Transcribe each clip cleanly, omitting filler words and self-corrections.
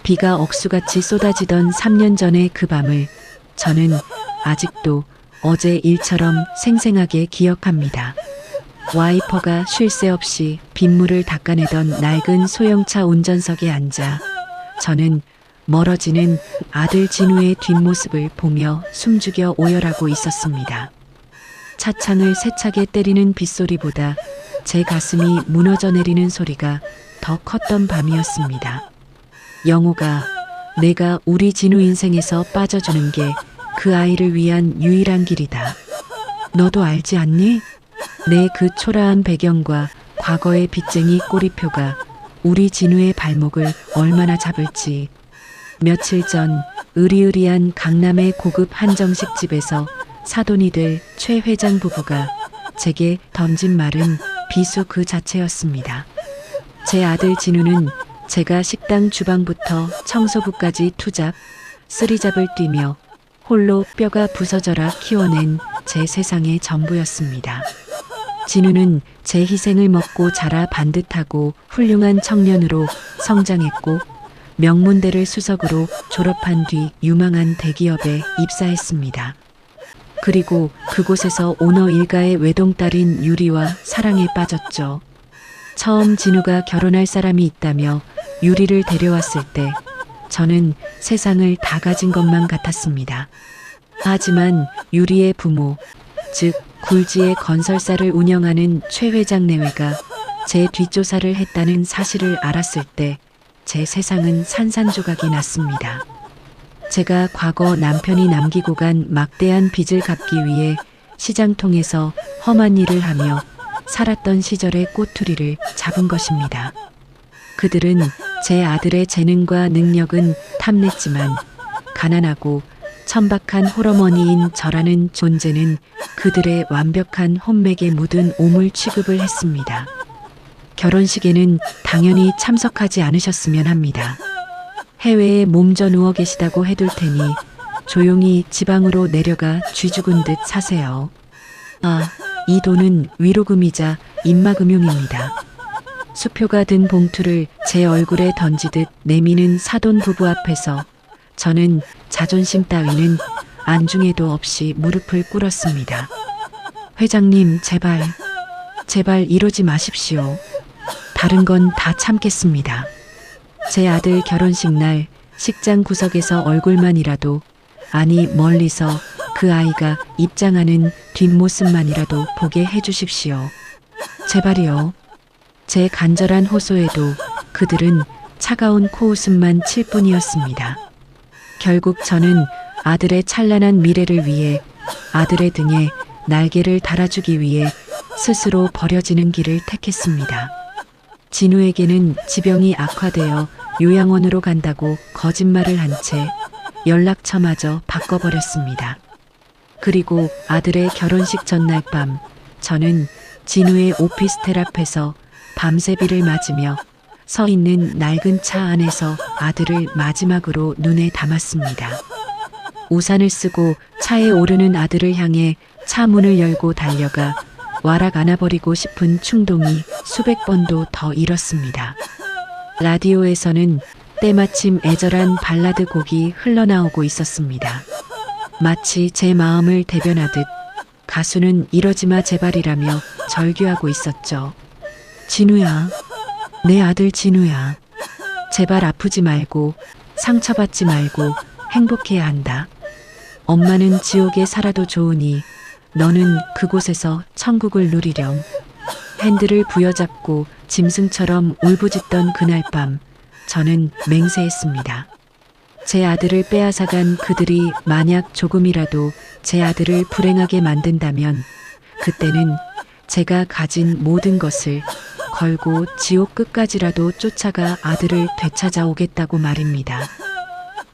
비가 억수같이 쏟아지던 3년 전의 그 밤을 저는 아직도 어제 일처럼 생생하게 기억합니다. 와이퍼가 쉴 새 없이 빗물을 닦아내던 낡은 소형차 운전석에 앉아 저는 멀어지는 아들 진우의 뒷모습을 보며 숨죽여 오열하고 있었습니다. 차창을 세차게 때리는 빗소리보다 제 가슴이 무너져 내리는 소리가 더 컸던 밤이었습니다. 영호가, 내가 우리 진우 인생에서 빠져주는 게 그 아이를 위한 유일한 길이다. 너도 알지 않니? 내 그 초라한 배경과 과거의 빚쟁이 꼬리표가 우리 진우의 발목을 얼마나 잡을지. 며칠 전 으리으리한 강남의 고급 한정식 집에서 사돈이 될 최 회장 부부가 제게 던진 말은 비수 그 자체였습니다. 제 아들 진우는 제가 식당 주방부터 청소부까지 투잡, 쓰리잡을 뛰며 홀로 뼈가 부서져라 키워낸 제 세상의 전부였습니다. 진우는 제 희생을 먹고 자라 반듯하고 훌륭한 청년으로 성장했고 명문대를 수석으로 졸업한 뒤 유망한 대기업에 입사했습니다. 그리고 그곳에서 오너 일가의 외동딸인 유리와 사랑에 빠졌죠. 처음 진우가 결혼할 사람이 있다며 유리를 데려왔을 때 저는 세상을 다 가진 것만 같았습니다. 하지만 유리의 부모, 즉 굴지의 건설사를 운영하는 최 회장 내외가 제 뒷조사를 했다는 사실을 알았을 때 제 세상은 산산조각이 났습니다. 제가 과거 남편이 남기고 간 막대한 빚을 갚기 위해 시장통에서 험한 일을 하며 살았던 시절의 꼬투리를 잡은 것입니다. 그들은 제 아들의 재능과 능력은 탐냈지만 가난하고 천박한 홀어머니인 저라는 존재는 그들의 완벽한 혼맥에 묻은 오물 취급을 했습니다. 결혼식에는 당연히 참석하지 않으셨으면 합니다. 해외에 몸져 누워 계시다고 해둘 테니 조용히 지방으로 내려가 쥐 죽은 듯 사세요. 아, 이 돈은 위로금이자 입마금용입니다. 수표가 든 봉투를 제 얼굴에 던지듯 내미는 사돈 부부 앞에서 저는 자존심 따위는 안중에도 없이 무릎을 꿇었습니다. 회장님, 제발 이러지 마십시오. 다른 건 다 참겠습니다. 제 아들 결혼식 날 식장 구석에서 얼굴만이라도, 아니 멀리서 그 아이가 입장하는 뒷모습만이라도 보게 해주십시오. 제발이요. 제 간절한 호소에도 그들은 차가운 코웃음만 칠 뿐이었습니다. 결국 저는 아들의 찬란한 미래를 위해, 아들의 등에 날개를 달아주기 위해 스스로 버려지는 길을 택했습니다. 진우에게는 지병이 악화되어 요양원으로 간다고 거짓말을 한 채 연락처마저 바꿔버렸습니다. 그리고 아들의 결혼식 전날 밤 저는 진우의 오피스텔 앞에서 밤새비를 맞으며 서 있는 낡은 차 안에서 아들을 마지막으로 눈에 담았습니다. 우산을 쓰고 차에 오르는 아들을 향해 차 문을 열고 달려가 와락 안아버리고 싶은 충동이 수백 번도 더 일었습니다. 라디오에서는 때마침 애절한 발라드 곡이 흘러나오고 있었습니다. 마치 제 마음을 대변하듯 가수는 이러지마 제발이라며 절규하고 있었죠. 진우야, 내 아들 진우야. 제발 아프지 말고 상처받지 말고 행복해야 한다. 엄마는 지옥에 살아도 좋으니 너는 그곳에서 천국을 누리렴. 핸들을 부여잡고 짐승처럼 울부짖던 그날 밤 저는 맹세했습니다. 제 아들을 빼앗아간 그들이 만약 조금이라도 제 아들을 불행하게 만든다면 그때는 제가 가진 모든 것을 걸고 지옥 끝까지라도 쫓아가 아들을 되찾아 오겠다고 말입니다.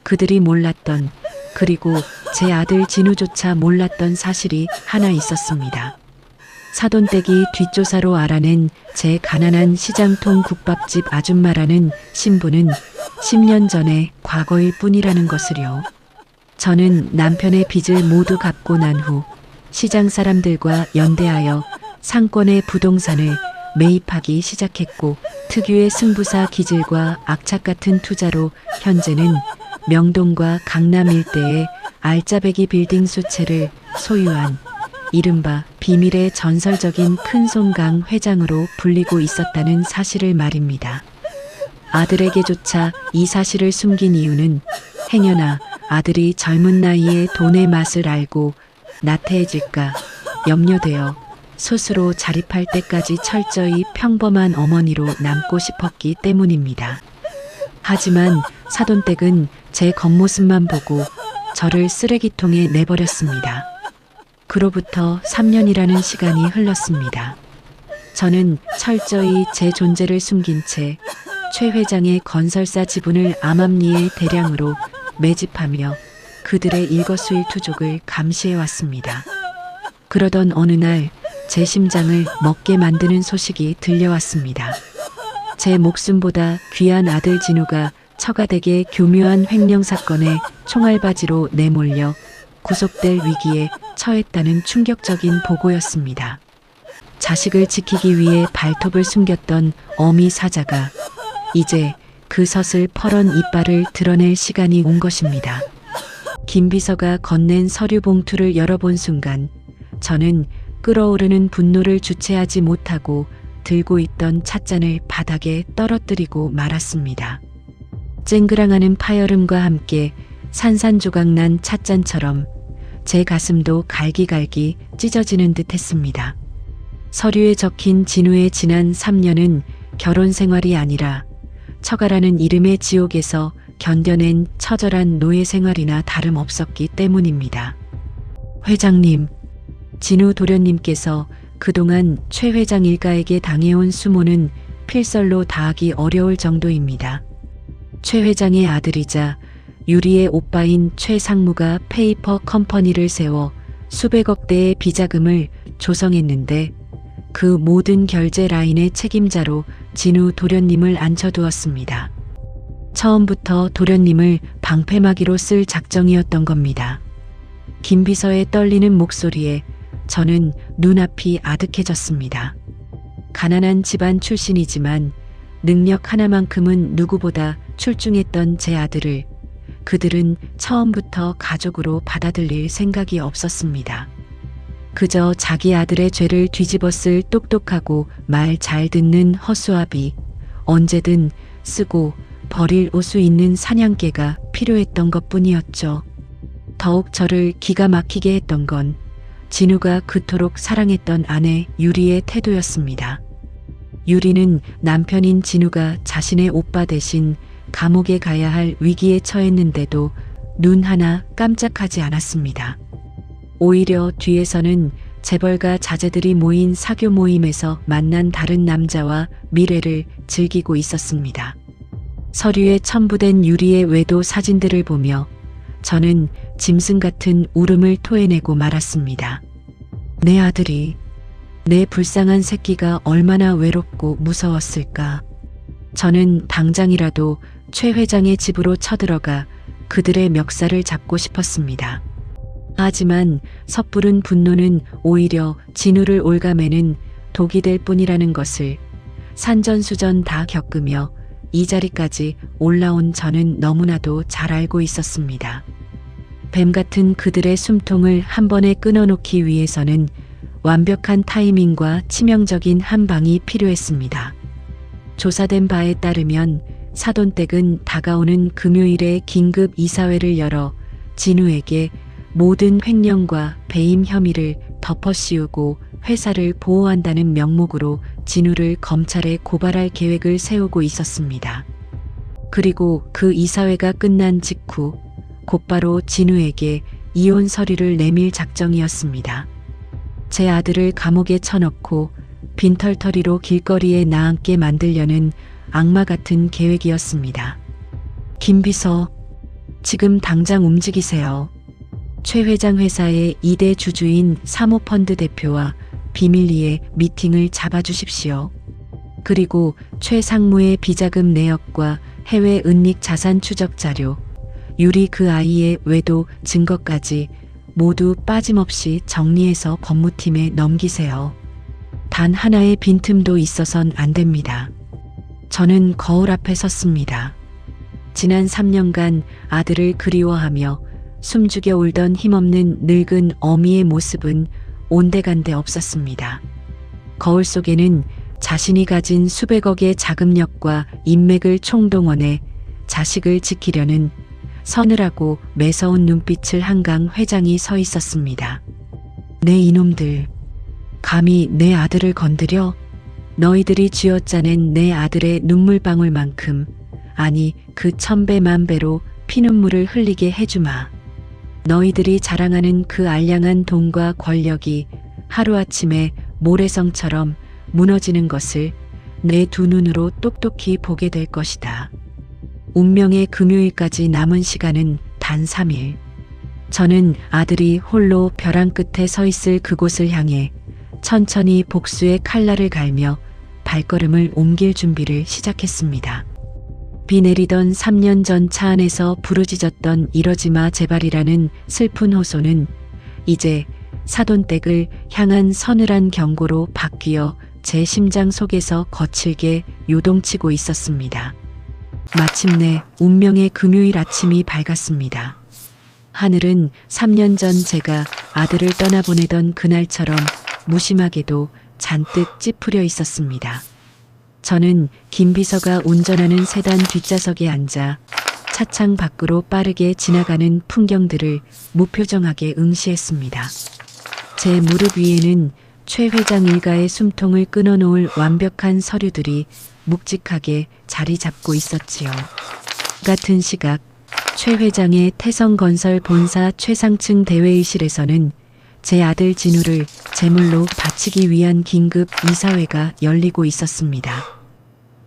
그들이 몰랐던, 그리고 제 아들 진우조차 몰랐던 사실이 하나 있었습니다. 사돈댁이 뒷조사로 알아낸 제 가난한 시장통 국밥집 아줌마라는 신분은 10년 전의 과거일 뿐이라는 것을요. 저는 남편의 빚을 모두 갚고 난 후 시장 사람들과 연대하여 상권의 부동산을 매입하기 시작했고 특유의 승부사 기질과 악착 같은 투자로 현재는 명동과 강남 일대의 알짜배기 빌딩 수채를 소유한 이른바 비밀의 전설적인 큰손강 회장으로 불리고 있었다는 사실을 말입니다. 아들에게조차 이 사실을 숨긴 이유는 행여나 아들이 젊은 나이에 돈의 맛을 알고 나태해질까 염려되어 스스로 자립할 때까지 철저히 평범한 어머니로 남고 싶었기 때문입니다. 하지만 사돈댁은 제 겉모습만 보고 저를 쓰레기통에 내버렸습니다. 그로부터 3년이라는 시간이 흘렀습니다. 저는 철저히 제 존재를 숨긴 채 최 회장의 건설사 지분을 암암리에 대량으로 매집하며 그들의 일거수일투족을 감시해왔습니다. 그러던 어느 날 제 심장을 먹게 만드는 소식이 들려왔습니다. 제 목숨보다 귀한 아들 진우가 처가댁의 교묘한 횡령 사건에 총알바지로 내몰려 구속될 위기에 처했다는 충격적인 보고였습니다. 자식을 지키기 위해 발톱을 숨겼던 어미 사자가 이제 그 서슬퍼런 이빨을 드러낼 시간이 온 것입니다. 김 비서가 건넨 서류 봉투를 열어본 순간 저는 끓어오르는 분노를 주체하지 못하고 들고 있던 찻잔을 바닥에 떨어뜨리고 말았습니다. 쨍그랑하는 파열음과 함께 산산조각난 찻잔처럼 제 가슴도 갈기갈기 찢어지는 듯 했습니다. 서류에 적힌 진우의 지난 3년은 결혼 생활이 아니라 처가라는 이름의 지옥에서 견뎌낸 처절한 노예 생활이나 다름없었기 때문입니다. 회장님, 진우 도련님께서 그동안 최 회장 일가에게 당해온 수모는 필설로 다하기 어려울 정도입니다. 최 회장의 아들이자 유리의 오빠인 최 상무가 페이퍼 컴퍼니를 세워 수백억 대의 비자금을 조성했는데 그 모든 결제 라인의 책임자로 진우 도련님을 앉혀두었습니다. 처음부터 도련님을 방패막이로 쓸 작정이었던 겁니다. 김 비서의 떨리는 목소리에 저는 눈앞이 아득해졌습니다. 가난한 집안 출신이지만 능력 하나만큼은 누구보다 출중했던 제 아들을 그들은 처음부터 가족으로 받아들일 생각이 없었습니다. 그저 자기 아들의 죄를 뒤집어쓸 똑똑하고 말 잘 듣는 허수아비, 언제든 쓰고 버릴 옷수 있는 사냥개가 필요했던 것뿐이었죠. 더욱 저를 기가 막히게 했던 건 진우가 그토록 사랑했던 아내 유리의 태도였습니다. 유리는 남편인 진우가 자신의 오빠 대신 감옥에 가야 할 위기에 처했는데도 눈 하나 깜짝하지 않았습니다. 오히려 뒤에서는 재벌가 자제들이 모인 사교 모임에서 만난 다른 남자와 미래를 즐기고 있었습니다. 서류에 첨부된 유리의 외도 사진들을 보며 저는 짐승 같은 울음을 토해내고 말았습니다. 내 아들이, 내 불쌍한 새끼가 얼마나 외롭고 무서웠을까. 저는 당장이라도 최 회장의 집으로 쳐들어가 그들의 멱살을 잡고 싶었습니다. 하지만 섣부른 분노는 오히려 진우를 올가매는 독이 될 뿐이라는 것을 산전수전 다 겪으며 이 자리까지 올라온 저는 너무나도 잘 알고 있었습니다. 뱀 같은 그들의 숨통을 한 번에 끊어놓기 위해서는 완벽한 타이밍과 치명적인 한 방이 필요했습니다. 조사된 바에 따르면 사돈댁은 다가오는 금요일에 긴급 이사회를 열어 진우에게 모든 횡령과 배임 혐의를 덮어씌우고 회사를 보호한다는 명목으로 진우를 검찰에 고발할 계획을 세우고 있었습니다. 그리고 그 이사회가 끝난 직후 곧바로 진우에게 이혼 서류를 내밀 작정이었습니다. 제 아들을 감옥에 쳐넣고 빈털터리로 길거리에 나앉게 만들려는 악마 같은 계획이었습니다. 김 비서, 지금 당장 움직이세요. 최 회장 회사의 2대 주주인 사모펀드 대표와 비밀리에 미팅을 잡아주십시오. 그리고 최 상무의 비자금 내역과 해외 은닉 자산 추적 자료, 유리 그 아이의 외도 증거까지 모두 빠짐없이 정리해서 법무팀에 넘기세요. 단 하나의 빈틈도 있어선 안 됩니다. 저는 거울 앞에 섰습니다. 지난 3년간 아들을 그리워하며 숨죽여 울던 힘없는 늙은 어미의 모습은 온데간데 없었습니다. 거울 속에는 자신이 가진 수백억의 자금력과 인맥을 총동원해 자식을 지키려는 서늘하고 매서운 눈빛을 한강 회장이 서 있었습니다. 내 이놈들, 감히 내 아들을 건드려? 너희들이 쥐어짜낸 내 아들의 눈물방울만큼, 아니 그 1000배 만배로 피눈물을 흘리게 해주마. 너희들이 자랑하는 그 알량한 돈과 권력이 하루아침에 모래성처럼 무너지는 것을 내 두 눈으로 똑똑히 보게 될 것이다. 운명의 금요일까지 남은 시간은 단 3일. 저는 아들이 홀로 벼랑 끝에 서 있을 그곳을 향해 천천히 복수의 칼날을 갈며 발걸음을 옮길 준비를 시작했습니다. 비 내리던 3년 전 차 안에서 부르짖었던 이러지마 제발이라는 슬픈 호소는 이제 사돈댁을 향한 서늘한 경고로 바뀌어 제 심장 속에서 거칠게 요동치고 있었습니다. 마침내 운명의 금요일 아침이 밝았습니다. 하늘은 3년 전 제가 아들을 떠나보내던 그날처럼 무심하게도 잔뜩 찌푸려 있었습니다. 저는 김 비서가 운전하는 세단 뒷좌석에 앉아 차창 밖으로 빠르게 지나가는 풍경들을 무표정하게 응시했습니다. 제 무릎 위에는 최 회장 일가의 숨통을 끊어놓을 완벽한 서류들이 묵직하게 자리 잡고 있었지요. 같은 시각 최 회장의 태성건설 본사 최상층 대회의실에서는 제 아들 진우를 제물로 바치기 위한 긴급 이사회가 열리고 있었습니다.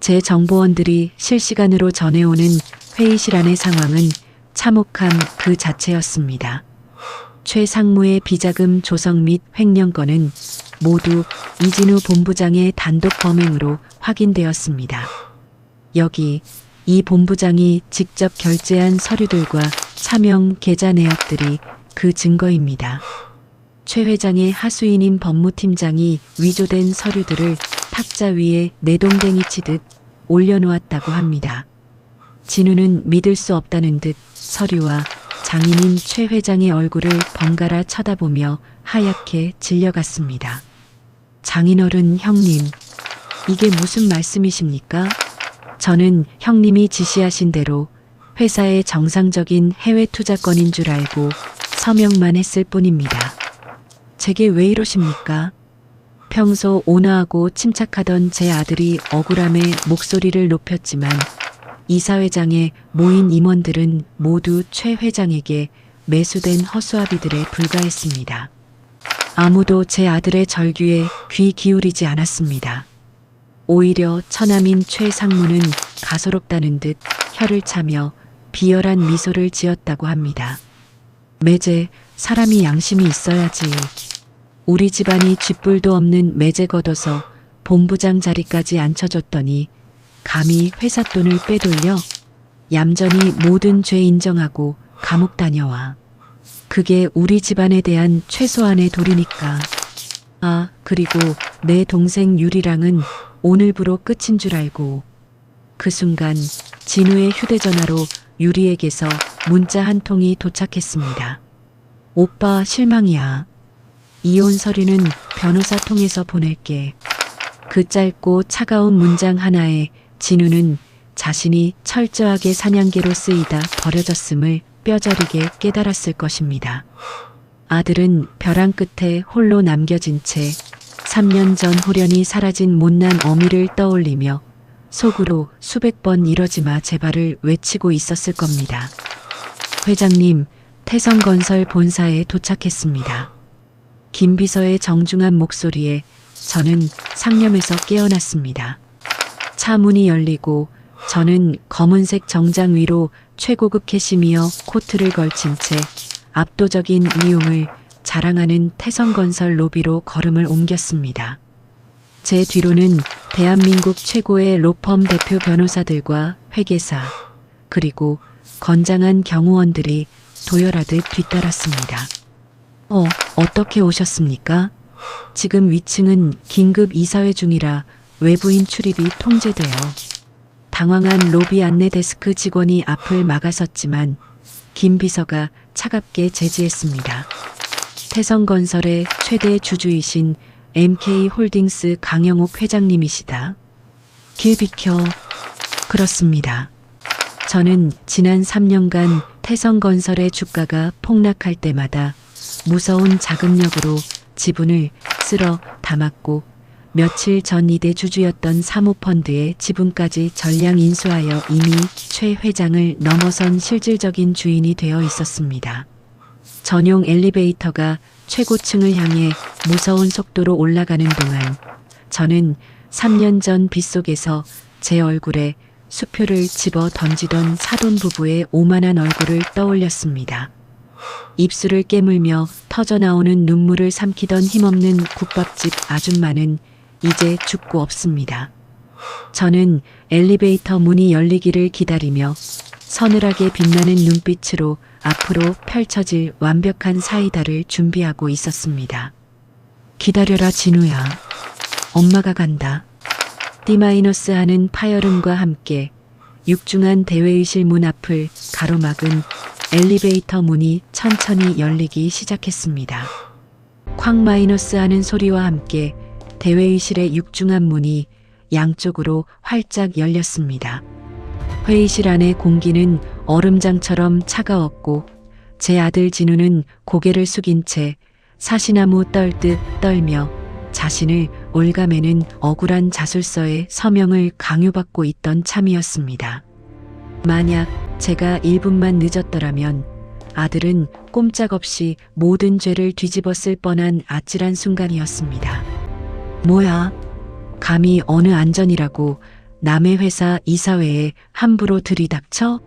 제 정보원들이 실시간으로 전해오는 회의실 안의 상황은 참혹함 그 자체였습니다. 최 상무의 비자금 조성 및 횡령 건은 모두 이진우 본부장의 단독 범행으로 확인되었습니다. 여기 이 본부장이 직접 결제한 서류들과 차명 계좌 내역들이 그 증거입니다. 최 회장의 하수인인 법무팀장이 위조된 서류들을 탁자 위에 내동댕이 치듯 올려놓았다고 합니다. 진우는 믿을 수 없다는 듯 서류와 장인인 최 회장의 얼굴을 번갈아 쳐다보며 하얗게 질려갔습니다. 장인어른 형님, 이게 무슨 말씀이십니까? 저는 형님이 지시하신 대로 회사의 정상적인 해외 투자건인 줄 알고 서명만 했을 뿐입니다. 제게 왜 이러십니까? 평소 온화하고 침착하던 제 아들이 억울함에 목소리를 높였지만 이사회장에 모인 임원들은 모두 최 회장에게 매수된 허수아비들에 불과했습니다. 아무도 제 아들의 절규에 귀 기울이지 않았습니다. 오히려 처남인 최 상무는 가소롭다는 듯 혀를 차며 비열한 미소를 지었다고 합니다. 매제 사람이 양심이 있어야지. 우리 집안이 쥐뿔도 없는 매제 걷어서 본부장 자리까지 앉혀줬더니 감히 회사 돈을 빼돌려? 얌전히 모든 죄 인정하고 감옥 다녀와. 그게 우리 집안에 대한 최소한의 도리니까. 아, 그리고 내 동생 유리랑은 오늘부로 끝인 줄 알고. 그 순간 진우의 휴대전화로 유리에게서 문자 한 통이 도착했습니다. 오빠 실망이야. 이혼 서류는 변호사 통해서 보낼게. 그 짧고 차가운 문장 하나에 진우는 자신이 철저하게 사냥개로 쓰이다 버려졌음을 뼈저리게 깨달았을 것입니다. 아들은 벼랑 끝에 홀로 남겨진 채 3년 전 홀연히 사라진 못난 어미를 떠올리며 속으로 수백 번 이러지마 제발을 외치고 있었을 겁니다. 회장님, 태성건설 본사에 도착했습니다. 김 비서의 정중한 목소리에 저는 상념에서 깨어났습니다. 차 문이 열리고 저는 검은색 정장 위로 최고급 캐시미어 코트를 걸친 채 압도적인 위용을 자랑하는 태성건설 로비로 걸음을 옮겼습니다. 제 뒤로는 대한민국 최고의 로펌 대표 변호사들과 회계사, 그리고 건장한 경호원들이 도열하듯 뒤따랐습니다. 어떻게 오셨습니까? 지금 위층은 긴급 이사회 중이라 외부인 출입이 통제돼요. 당황한 로비 안내 데스크 직원이 앞을 막아섰지만 김 비서가 차갑게 제지했습니다. 태성건설의 최대 주주이신 MK홀딩스 강영욱 회장님이시다. 길 비켜. 그렇습니다. 저는 지난 3년간 태성건설의 주가가 폭락할 때마다 무서운 자금력으로 지분을 쓸어 담았고 며칠 전 이대 주주였던 사모펀드의 지분까지 전량 인수하여 이미 최 회장을 넘어선 실질적인 주인이 되어 있었습니다. 전용 엘리베이터가 최고층을 향해 무서운 속도로 올라가는 동안 저는 3년 전 빗속에서 제 얼굴에 수표를 집어 던지던 사돈 부부의 오만한 얼굴을 떠올렸습니다. 입술을 깨물며 터져나오는 눈물을 삼키던 힘없는 국밥집 아줌마는 이제 죽고 없습니다. 저는 엘리베이터 문이 열리기를 기다리며 서늘하게 빛나는 눈빛으로 앞으로 펼쳐질 완벽한 사이다를 준비하고 있었습니다. 기다려라 진우야. 엄마가 간다. D- 하는 파열음과 함께 육중한 대회의실 문 앞을 가로막은 엘리베이터 문이 천천히 열리기 시작했습니다. 쾅 마이너스 하는 소리와 함께 대회의실의 육중한 문이 양쪽으로 활짝 열렸습니다. 회의실 안의 공기는 얼음장처럼 차가웠고 제 아들 진우는 고개를 숙인 채 사시나무 떨듯 떨며 자신을 올가매는 억울한 자술서에 서명을 강요받고 있던 참이었습니다. 만약 제가 1분만 늦었더라면 아들은 꼼짝없이 모든 죄를 뒤집었을 뻔한 아찔한 순간이었습니다. 뭐야? 감히 어느 안전이라고 남의 회사 이사회에 함부로 들이닥쳐?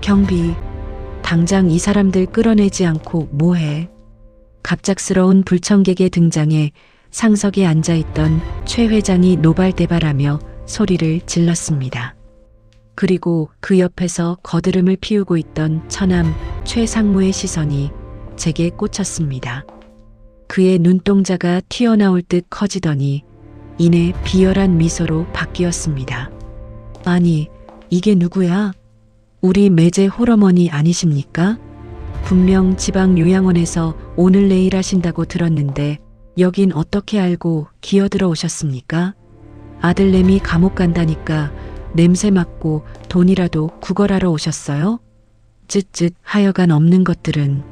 경비, 당장 이 사람들 끌어내지 않고 뭐해? 갑작스러운 불청객의 등장에 상석에 앉아있던 최 회장이 노발대발하며 소리를 질렀습니다. 그리고 그 옆에서 거드름을 피우고 있던 처남 최 상무의 시선이 제게 꽂혔습니다. 그의 눈동자가 튀어나올 듯 커지더니 이내 비열한 미소로 바뀌었습니다. 아니, 이게 누구야? 우리 매제 홀어머니 아니십니까? 분명 지방 요양원에서 오늘 내일 하신다고 들었는데 여긴 어떻게 알고 기어들어 오셨습니까? 아들내미 감옥 간다니까 냄새 맡고 돈이라도 구걸하러 오셨어요? 쯧쯧 하여간 없는 것들은.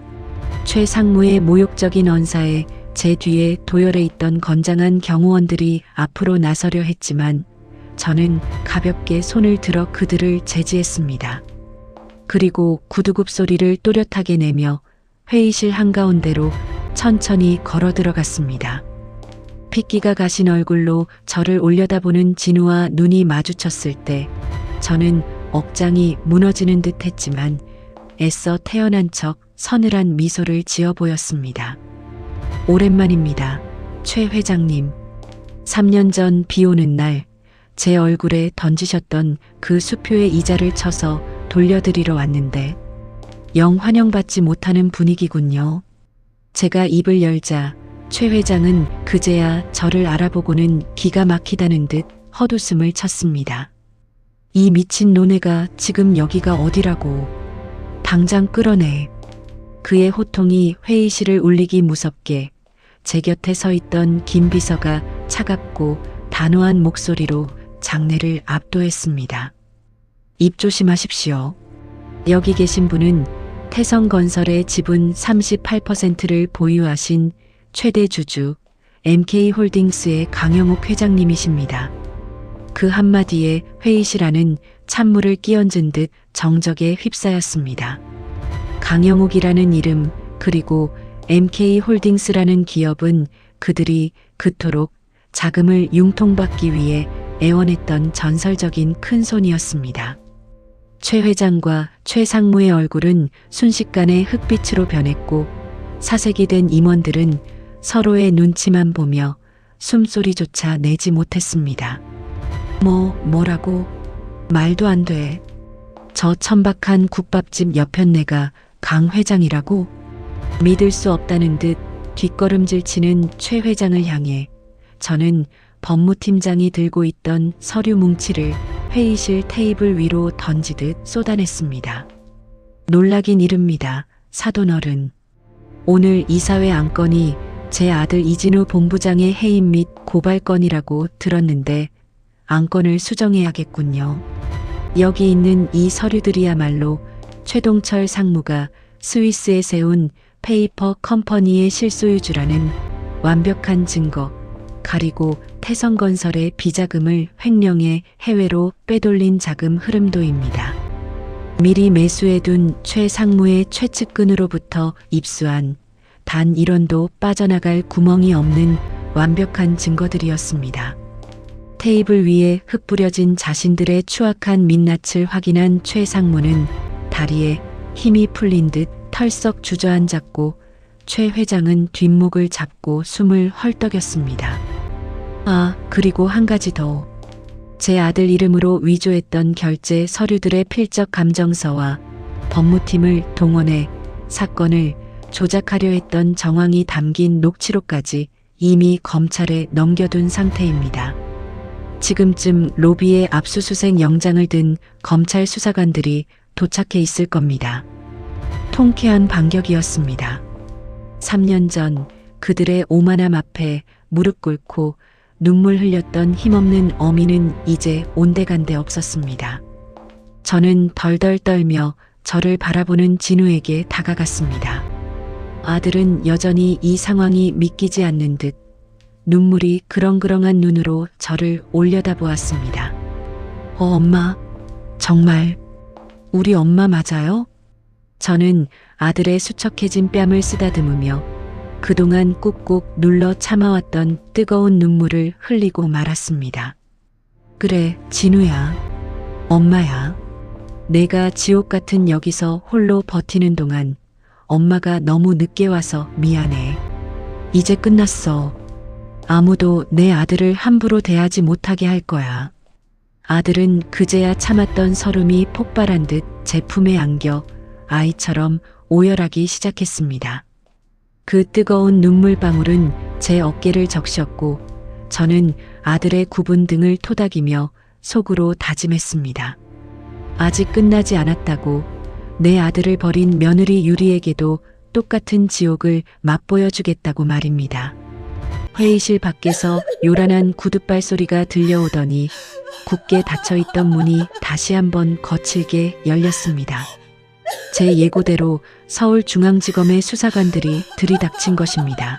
최 상무의 모욕적인 언사에 제 뒤에 도열해 있던 건장한 경호원들이 앞으로 나서려 했지만 저는 가볍게 손을 들어 그들을 제지했습니다. 그리고 구두굽 소리를 또렷하게 내며 회의실 한가운데로 천천히 걸어 들어갔습니다. 핏기가 가신 얼굴로 저를 올려다보는 진우와 눈이 마주쳤을 때 저는 억장이 무너지는 듯 했지만 애써 태어난 척 서늘한 미소를 지어 보였습니다. 오랜만입니다. 최 회장님. 3년 전 비 오는 날 제 얼굴에 던지셨던 그 수표의 이자를 쳐서 돌려드리러 왔는데 영 환영받지 못하는 분위기군요. 제가 입을 열자 최 회장은 그제야 저를 알아보고는 기가 막히다는 듯 헛웃음을 쳤습니다. 이 미친 노네가 지금 여기가 어디라고. 당장 끌어내. 그의 호통이 회의실을 울리기 무섭게 제 곁에 서 있던 김 비서가 차갑고 단호한 목소리로 장례를 압도했습니다. 입 조심하십시오. 여기 계신 분은 태성건설의 지분 38%를 보유하신 최대 주주 MK홀딩스의 강영욱 회장님이십니다. 그 한마디에 회의실 안은 찬물을 끼얹은 듯 정적에 휩싸였습니다. 강영욱이라는 이름 그리고 MK홀딩스라는 기업은 그들이 그토록 자금을 융통받기 위해 애원했던 전설적인 큰손이었습니다. 최 회장과 최 상무의 얼굴은 순식간에 흑빛으로 변했고 사색이 된 임원들은 서로의 눈치만 보며 숨소리조차 내지 못했습니다. 뭐라고? 말도 안 돼. 저 천박한 국밥집 여편네가 강 회장이라고? 믿을 수 없다는 듯 뒷걸음질 치는 최 회장을 향해 저는 법무팀장이 들고 있던 서류 뭉치를 회의실 테이블 위로 던지듯 쏟아냈습니다. 놀라긴 이릅니다. 사돈어른. 오늘 이사회 안건이 제 아들 이진우 본부장의 해임 및 고발 건이라고 들었는데 안건을 수정해야겠군요. 여기 있는 이 서류들이야말로 최동철 상무가 스위스에 세운 페이퍼 컴퍼니의 실소유주라는 완벽한 증거, 가리고 태성건설의 비자금을 횡령해 해외로 빼돌린 자금 흐름도입니다. 미리 매수해둔 최 상무의 최측근으로부터 입수한 단 1원도 빠져나갈 구멍이 없는 완벽한 증거들이었습니다. 테이블 위에 흩뿌려진 자신들의 추악한 민낯을 확인한 최 상무는 다리에 힘이 풀린 듯 털썩 주저앉았고 최 회장은 뒷목을 잡고 숨을 헐떡였습니다. 아, 그리고 한 가지 더. 제 아들 이름으로 위조했던 결제 서류들의 필적 감정서와 법무팀을 동원해 사건을 조작하려 했던 정황이 담긴 녹취록까지 이미 검찰에 넘겨둔 상태입니다. 지금쯤 로비에 압수수색 영장을 든 검찰 수사관들이 도착해 있을 겁니다. 통쾌한 반격이었습니다. 3년 전 그들의 오만함 앞에 무릎 꿇고 눈물 흘렸던 힘없는 어미는 이제 온데간데 없었습니다. 저는 덜덜 떨며 저를 바라보는 진우에게 다가갔습니다. 아들은 여전히 이 상황이 믿기지 않는 듯 눈물이 그렁그렁한 눈으로 저를 올려다보았습니다. 엄마, 정말 우리 엄마 맞아요? 저는 아들의 수척해진 뺨을 쓰다듬으며 그동안 꾹꾹 눌러 참아왔던 뜨거운 눈물을 흘리고 말았습니다. 그래, 진우야. 엄마야. 내가 지옥 같은 여기서 홀로 버티는 동안 엄마가 너무 늦게 와서 미안해. 이제 끝났어. 아무도 내 아들을 함부로 대하지 못하게 할 거야. 아들은 그제야 참았던 서름이 폭발한 듯 제 품에 안겨 아이처럼 오열하기 시작했습니다. 그 뜨거운 눈물방울은 제 어깨를 적셨고 저는 아들의 굽은 등을 토닥이며 속으로 다짐했습니다. 아직 끝나지 않았다고. 내 아들을 버린 며느리 유리에게도 똑같은 지옥을 맛보여주겠다고 말입니다. 회의실 밖에서 요란한 구둣발 소리가 들려오더니 굳게 닫혀있던 문이 다시 한번 거칠게 열렸습니다. 제 예고대로 서울중앙지검의 수사관들이 들이닥친 것입니다.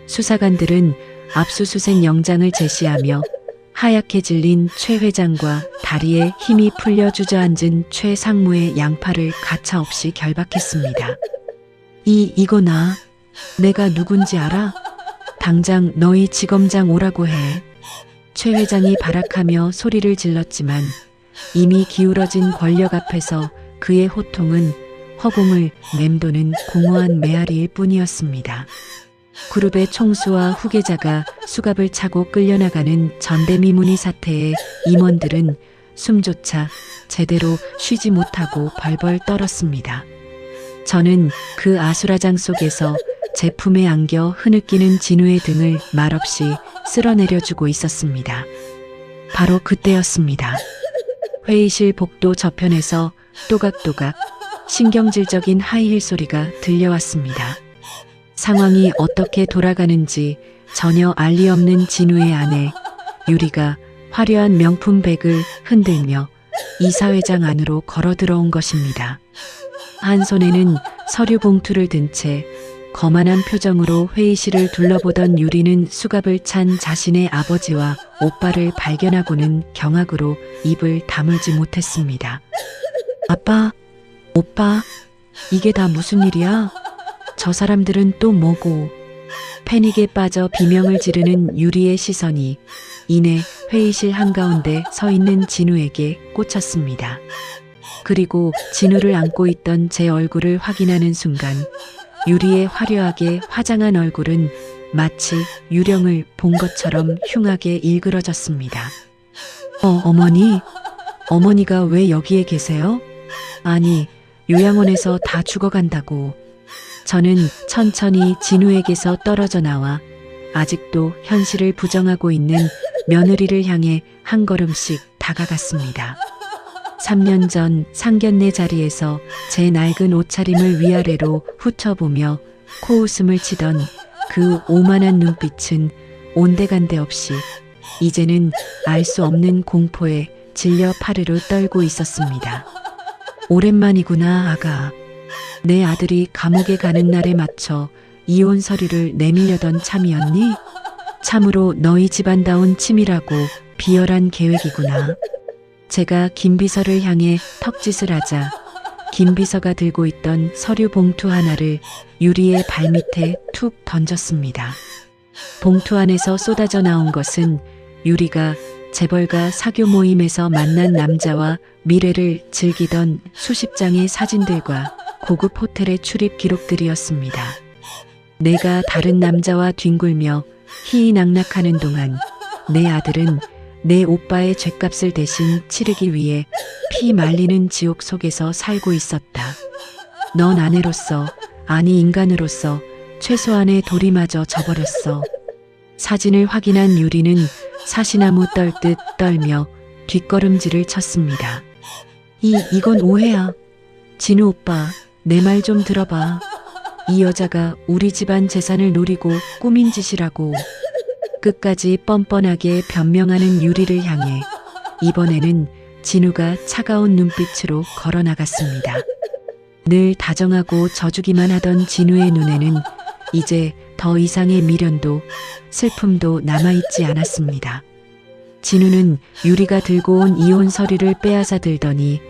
수사관들은 압수수색 영장을 제시하며 하얗게 질린 최 회장과 다리에 힘이 풀려 주저앉은 최 상무의 양팔을 가차없이 결박했습니다. 이거나 내가 누군지 알아? 당장 너희 지검장 오라고 해. 최 회장이 발악하며 소리를 질렀지만 이미 기울어진 권력 앞에서 그의 호통은 허공을 맴도는 공허한 메아리일 뿐이었습니다. 그룹의 총수와 후계자가 수갑을 차고 끌려나가는 전대미문의 사태에 임원들은 숨조차 제대로 쉬지 못하고 벌벌 떨었습니다. 저는 그 아수라장 속에서 제 품에 안겨 흐느끼는 진우의 등을 말없이 쓸어내려주고 있었습니다. 바로 그때였습니다. 회의실 복도 저편에서 또각또각 신경질적인 하이힐 소리가 들려왔습니다. 상황이 어떻게 돌아가는지 전혀 알 리 없는 진우의 아내 유리가 화려한 명품 백을 흔들며 이사회장 안으로 걸어 들어온 것입니다. 한 손에는 서류 봉투를 든 채 거만한 표정으로 회의실을 둘러보던 유리는 수갑을 찬 자신의 아버지와 오빠를 발견하고는 경악으로 입을 다물지 못했습니다. 아빠, 오빠, 이게 다 무슨 일이야? 저 사람들은 또 뭐고? 패닉에 빠져 비명을 지르는 유리의 시선이 이내 회의실 한가운데 서 있는 진우에게 꽂혔습니다. 그리고 진우를 안고 있던 제 얼굴을 확인하는 순간 유리의 화려하게 화장한 얼굴은 마치 유령을 본 것처럼 흉하게 일그러졌습니다. 어머니? 어머니가 왜 여기에 계세요? 아니, 요양원에서 다 죽어간다고. 저는 천천히 진우에게서 떨어져 나와 아직도 현실을 부정하고 있는 며느리를 향해 한 걸음씩 다가갔습니다. 3년 전 상견례 자리에서 제 낡은 옷차림을 위아래로 훑어보며 코웃음을 치던 그 오만한 눈빛은 온데간데 없이 이제는 알 수 없는 공포에 질려 파르르 떨고 있었습니다. 오랜만이구나, 아가. 내 아들이 감옥에 가는 날에 맞춰 이혼 서류를 내밀려던 참이었니? 참으로 너희 집안다운 치밀하고 비열한 계획이구나. 제가 김 비서를 향해 턱짓을 하자 김 비서가 들고 있던 서류 봉투 하나를 유리의 발밑에 툭 던졌습니다. 봉투 안에서 쏟아져 나온 것은 유리가 재벌가 사교 모임에서 만난 남자와 미래를 즐기던 수십 장의 사진들과 고급 호텔의 출입 기록들이었습니다. 내가 다른 남자와 뒹굴며 희희낙낙하는 동안 내 아들은 내 오빠의 죗값을 대신 치르기 위해 피 말리는 지옥 속에서 살고 있었다. 넌 아내로서, 아니 인간으로서 최소한의 도리마저 저버렸어. 사진을 확인한 유리는 사시나무 떨듯 떨며 뒷걸음질을 쳤습니다. 이건 오해야. 진우 오빠, 내 말 좀 들어봐. 이 여자가 우리 집안 재산을 노리고 꾸민 짓이라고. 끝까지 뻔뻔하게 변명하는 유리를 향해 이번에는 진우가 차가운 눈빛으로 걸어나갔습니다. 늘 다정하고 져주기만 하던 진우의 눈에는 이제 더 이상의 미련도 슬픔도 남아있지 않았습니다. 진우는 유리가 들고 온 이혼 서류를 빼앗아 들더니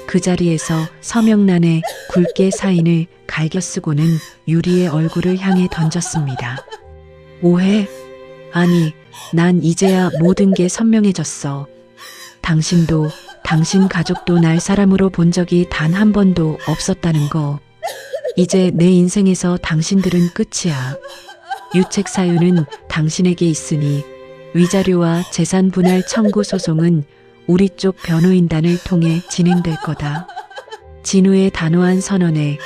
그 자리에서 서명란에 굵게 사인을 갈겨 쓰고는 유리의 얼굴을 향해 던졌습니다. 오해? 아니, 난 이제야 모든 게 선명해졌어. 당신도, 당신 가족도 날 사람으로 본 적이 단 한 번도 없었다는 거. 이제 내 인생에서 당신들은 끝이야. 유책 사유는 당신에게 있으니 위자료와 재산 분할 청구 소송은 우리 쪽 변호인단을 통해 진행될 거다. 진우의 단호한 선언에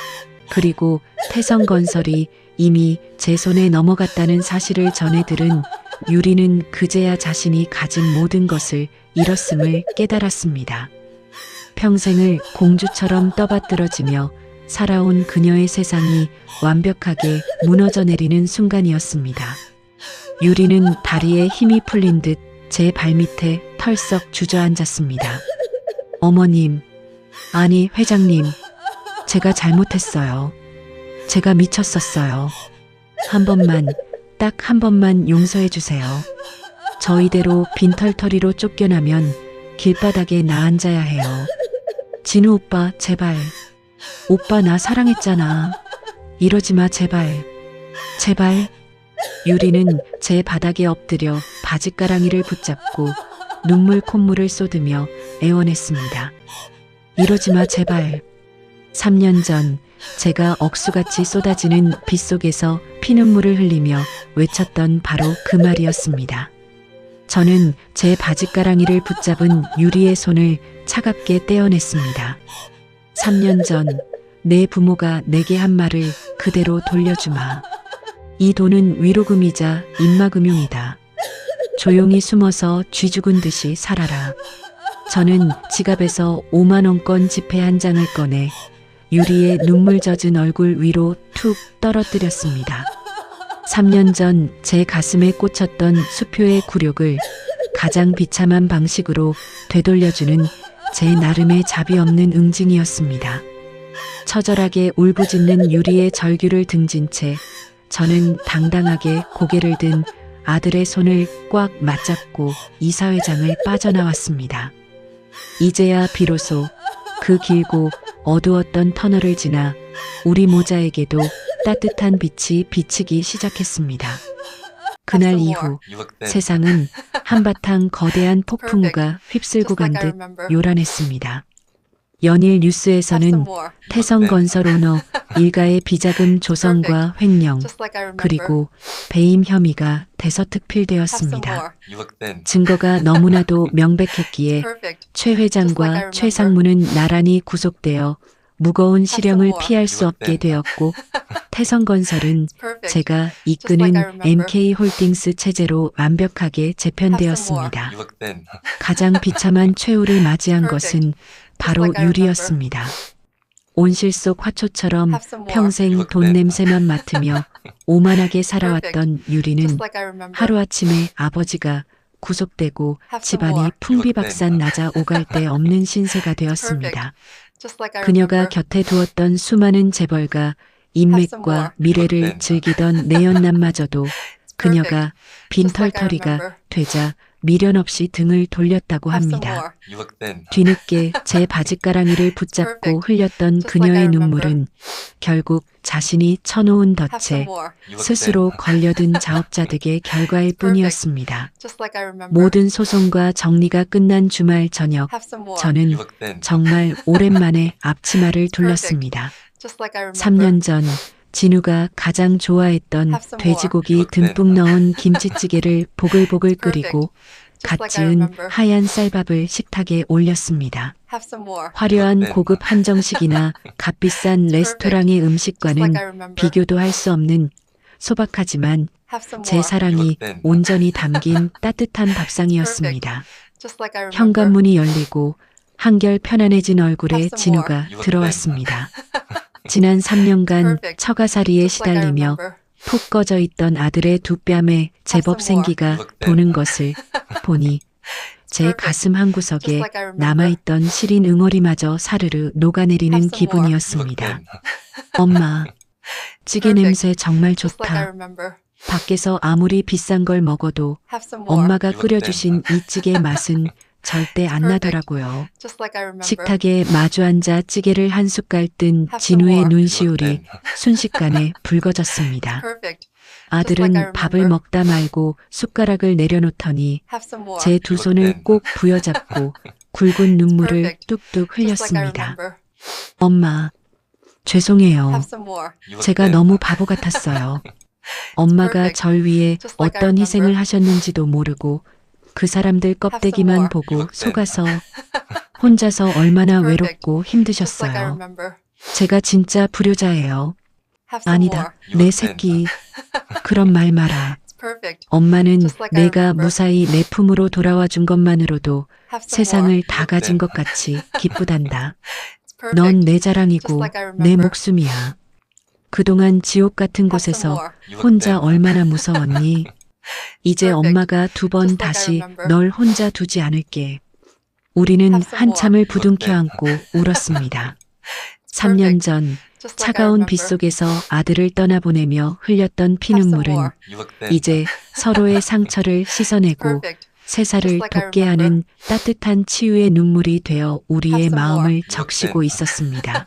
그리고 태성건설이 이미 제 손에 넘어갔다는 사실을 전해 들은 유리는 그제야 자신이 가진 모든 것을 잃었음을 깨달았습니다. 평생을 공주처럼 떠받들어지며 살아온 그녀의 세상이 완벽하게 무너져 내리는 순간이었습니다. 유리는 다리에 힘이 풀린 듯 제 발밑에 털썩 주저앉았습니다. 어머님, 아니 회장님, 제가 잘못했어요. 제가 미쳤었어요. 한 번만, 딱 한 번만 용서해 주세요. 저 이대로 빈털터리로 쫓겨나면 길바닥에 나앉아야 해요. 진우 오빠, 제발. 오빠 나 사랑했잖아. 이러지 마, 제발. 제발. 유리는 제 바닥에 엎드려 바짓가랑이를 붙잡고 눈물 콧물을 쏟으며 애원했습니다. 이러지 마, 제발. 3년 전 제가 억수같이 쏟아지는 빗속에서 피눈물을 흘리며 외쳤던 바로 그 말이었습니다. 저는 제 바짓가랑이를 붙잡은 유리의 손을 차갑게 떼어냈습니다. 3년 전 내 부모가 내게 한 말을 그대로 돌려주마. 이 돈은 위로금이자 입마금융이다. 조용히 숨어서 쥐 죽은 듯이 살아라. 저는 지갑에서 5만 원권 지폐 한 장을 꺼내 유리의 눈물 젖은 얼굴 위로 툭 떨어뜨렸습니다. 3년 전 제 가슴에 꽂혔던 수표의 굴욕을 가장 비참한 방식으로 되돌려주는 제 나름의 자비 없는 응징이었습니다. 처절하게 울부짖는 유리의 절규를 등진 채 저는 당당하게 고개를 든 아들의 손을 꽉 맞잡고 이사회장을 빠져나왔습니다. 이제야 비로소 그 길고 어두웠던 터널을 지나 우리 모자에게도 따뜻한 빛이 비치기 시작했습니다. 그날 이후 세상은 한바탕 거대한 폭풍우가 휩쓸고 간 듯 요란했습니다. 연일 뉴스에서는 태성건설 오너 일가의 비자금 조성과 횡령 그리고 배임 혐의가 대서특필되었습니다. 증거가 너무나도 명백했기에 최 회장과 최 상무는 나란히 구속되어 무거운 실형을 피할 수 없게 되었고 태성건설은 Perfect. 제가 like I 이끄는 remember. MK홀딩스 체제로 완벽하게 Have 재편되었습니다. You look thin. 가장 비참한 최후를 맞이한 Perfect. 것은 바로 like I 유리였습니다. 온실 속 화초처럼 Have some more. 평생 You look 돈 thin. 냄새만 맡으며 오만하게 살아왔던 유리는 Just like I remember. 하루아침에 아버지가 구속되고 Have some 집안이 more. 풍비박산 나자 오갈 데 없는 신세가 되었습니다. Just like I 그녀가 remember. 곁에 두었던 수많은 재벌가 more. 인맥과 미래를 Look thin. 즐기던 내연남마저도 그녀가 빈털터리가 remember. 되자 미련 없이 등을 돌렸다고 Have some 합니다. more. You look thin. 뒤늦게 제 바짓가랑이를 붙잡고 흘렸던 Just like I 그녀의 remember. 눈물은 결국 자신이 쳐놓은 Have 덫에 some more. You look 스스로 thin. 걸려든 자업자득의 결과일 뿐이었습니다. Just like I remember. 모든 소송과 정리가 끝난 주말 저녁, Have some more. 저는 You look thin. 정말 오랜만에 앞치마를 둘렀습니다. Just like I remember. 3년 전 진우가 가장 좋아했던 Have some more. 돼지고기 You look thin. 듬뿍 넣은 김치찌개를 보글보글 끓이고 Just 갓 like I 지은 remember. 하얀 쌀밥을 식탁에 올렸습니다. Have some more. 화려한 네. 고급 한정식이나 값비싼 레스토랑의 Just 음식과는 like I remember. 비교도 할 수 없는 소박하지만 Have some 제 more. 사랑이 You look thin. 온전히 담긴 따뜻한 밥상이었습니다. Just like I remember. 현관문이 열리고 한결 편안해진 얼굴에 Have some 진우가 more. You look 들어왔습니다. 지난 3년간 Perfect. 처가살이에 Just like I 시달리며 remember. 푹 꺼져 있던 아들의 두 뺨에 제법 some more. 생기가 You look thin. 도는 것을 보니 제 Perfect. 가슴 한구석에 Just like I remember. 남아있던 시린 응어리마저 사르르 녹아내리는 Have some more. You look 기분이었습니다. thin. 엄마, 찌개 Perfect. 냄새 정말 Just like I 좋다. remember. 밖에서 아무리 비싼 걸 먹어도 Have some more. 엄마가 You look 끓여주신 이 찌개의 맛은 절대 안 Perfect. 나더라고요. Just like I remember. 식탁에 마주 앉아 찌개를 한 숟갈 뜬 Have some 진우의 more. 눈시울이 You look 순식간에 붉어졌습니다. Perfect. 아들은 like I 밥을 remember. 먹다 말고 숟가락을 내려놓더니 Have some more. 제 두 You look 손을 thin. 꼭 부여잡고 굵은 눈물을 Perfect. 뚝뚝 Just like I 흘렸습니다. remember. 엄마, 죄송해요. Have some more. You look 제가 thin. 너무 바보 같았어요. 엄마가 Perfect. 절 위해 Just like I 어떤 remember. 희생을 하셨는지도 모르고 그 사람들 껍데기만 more. 보고 You look thin. 속아서 혼자서 얼마나 Perfect. 외롭고 Just like I 힘드셨어요. remember. 제가 진짜 불효자예요. Have some 아니다, more. You 내 look thin. 새끼. 그런 말 마라. It's perfect. 엄마는 Just like I 내가 remember. 무사히 내 품으로 돌아와 준 것만으로도 Have some 세상을 more. 다 가진 것 같이 기쁘단다. It's perfect. 넌 내 Just 자랑이고 like I 내 remember. 목숨이야. 그동안 지옥 같은 Have some 곳에서 more. You look 혼자 thin. 얼마나 무서웠니? 이제 Perfect. 엄마가 두 번 Just like I 다시 remember. 널 혼자 두지 않을게. 우리는 Have some 한참을 more. 부둥켜 안고 울었습니다. 3년 전 Just like I 차가운 remember. 빗속에서 아들을 떠나보내며 흘렸던 Have some 피눈물은 more. You look thin. 이제 서로의 상처를 씻어내고 Perfect. 세살을 Just like I 돋게 remember. 하는 따뜻한 치유의 눈물이 되어 우리의 Have some 마음을 more. 적시고 있었습니다.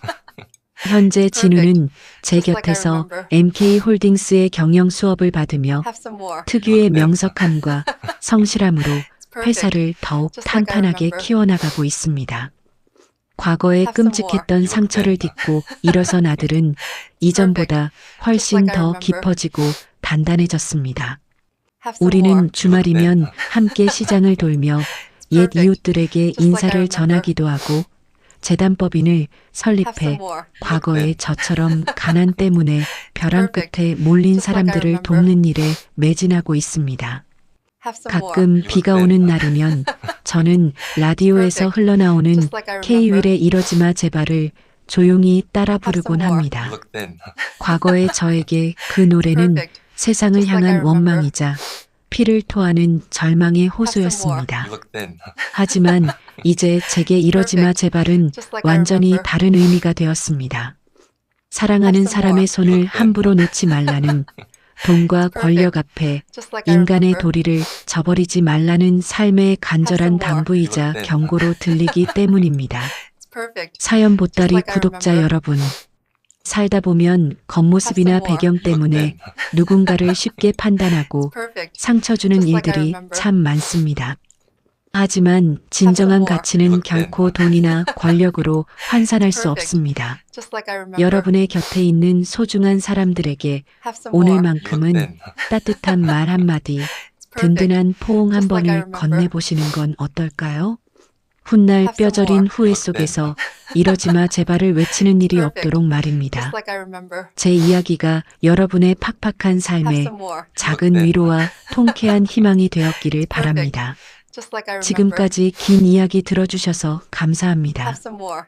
현재 진우는 제 Just like I 곁에서 remember. MK홀딩스의 경영 수업을 받으며 Have some more. 특유의 네. 명석함과 성실함으로 Perfect. 회사를 더욱 Just like I 탄탄하게 remember. 키워나가고 있습니다. 과거에 Have some 끔찍했던 more. 상처를 딛고 일어선 아들은 이전보다 훨씬 like I 더 remember. 깊어지고 단단해졌습니다. Have some 우리는 more. 주말이면 함께 시장을 돌며 옛 perfect. 이웃들에게 Just like I 인사를 remember. 전하기도 하고 재단법인을 Have some 설립해 more. 과거의 저처럼 가난 때문에 벼랑 Perfect. 끝에 몰린 Just like I 사람들을 remember. 돕는 일에 매진하고 있습니다. Have some more. 가끔 비가 오는 날이면 저는 라디오에서 Perfect. 흘러나오는 Just like I remember. K-윌의 이러지마 제발을 조용히 따라 부르곤 some more. You 합니다. look thin. 과거의 저에게 그 노래는 Perfect. 세상을 Just like I 향한 remember. 원망이자 피를 토하는 절망의 호소였습니다. You look thin. 하지만 이제 제게 이러지마 제발은 Just like I 완전히 remember. 다른 의미가 되었습니다. 사랑하는 Have some 사람의 more. 손을 함부로 놓지 말라는 돈과 권력 앞에 Just like I 인간의 remember. 도리를 저버리지 말라는 삶의 간절한 Have some more. 당부이자 You look thin. 경고로 들리기 때문입니다. It's perfect. 사연 보따리 Just like I 구독자 remember. 여러분, 살다 보면 겉모습이나 Have some more. 배경 때문에 You look 누군가를 쉽게 판단하고 Perfect. 상처 주는 Just like I 일들이 remember. 참 많습니다. 하지만 진정한 more. 가치는 You look thin. 결코 돈이나 권력으로 환산할 수 Perfect. 없습니다. Just like I remember. 여러분의 곁에 있는 소중한 사람들에게 Have some more. You look 오늘만큼은 thin. 따뜻한 말 한마디, It's perfect. 든든한 포옹 한 Just like I 번을 remember. 건네보시는 건 어떨까요? 훗날 Have some 뼈저린 more. 후회 속에서 이러지마 제발을 외치는 일이 Perfect. 없도록 말입니다. Just like I remember. 제 이야기가 여러분의 팍팍한 Have 삶에 some more. 작은 네. 위로와 통쾌한 희망이 되었기를 바랍니다. Just like I remember. 지금까지 긴 이야기 들어주셔서 감사합니다. Have some more.